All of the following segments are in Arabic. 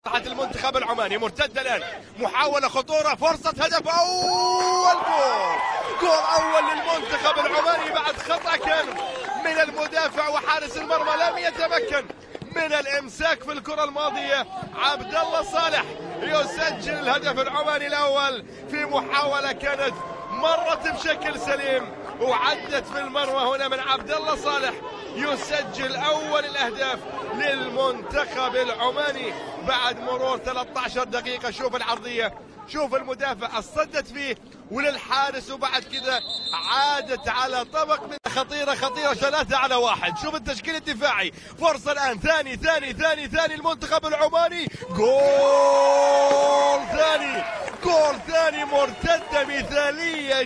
تحت المنتخب العماني. مرتدة الآن، محاولة، خطورة، فرصة هدف، أول جول أول للمنتخب العماني بعد خطأ كان من المدافع وحارس المرمى لم يتمكن من الإمساك في الكرة الماضية. عبد الله صالح يسجل الهدف العماني الأول في محاولة كانت مرت بشكل سليم وعدت في المرمى هنا من عبد الله صالح. يسجل أول الأهداف للمنتخب العماني بعد مرور 13 دقيقة. شوف العرضية، شوف المدافع صدت فيه وللحارس وبعد كذا عادت على طبق من خطيرة 3-1. شوف التشكيل الدفاعي. فرصة الآن، ثاني المنتخب العماني. جول ثاني مرتدة مثالية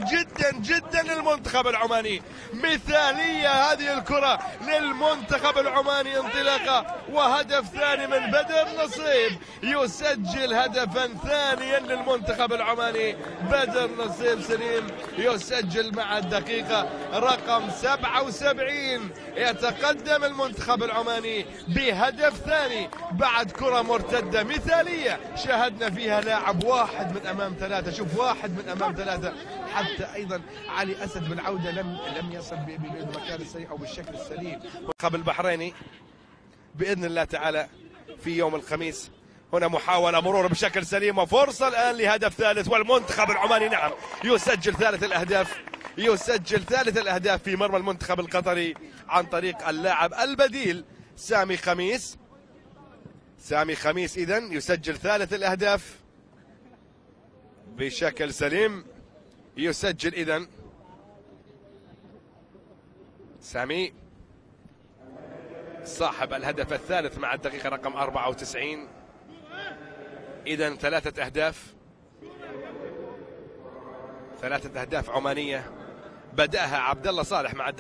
جدا للمنتخب العماني. مثالية هذه الكرة للمنتخب العماني. انطلاقة وهدف ثاني من بدر نصيب. يسجل هدفا ثانيا للمنتخب العماني. بدر نصيب سليم يسجل مع الدقيقة رقم 77. يتقدم المنتخب العماني بهدف ثاني بعد كرة مرتدة مثالية شاهدنا فيها لاعب واحد من أمام ثلاثة. شوف، واحد من أمام ثلاثة. حتى أيضا علي أسد بالعودة لم يصل بالمكان السليم أو بالشكل السليم. المنتخب البحريني بإذن الله تعالى في يوم الخميس. هنا محاولة، مرور بشكل سليم، وفرصة الآن لهدف ثالث. والمنتخب العماني نعم يسجل ثالث الأهداف في مرمى المنتخب القطري عن طريق اللاعب البديل سامي خميس. إذن يسجل ثالث الأهداف بشكل سليم. يسجل إذن سامي صاحب الهدف الثالث مع الدقيقة رقم 94. إذن ثلاثة أهداف عمانية بدأها عبد الله صالح مع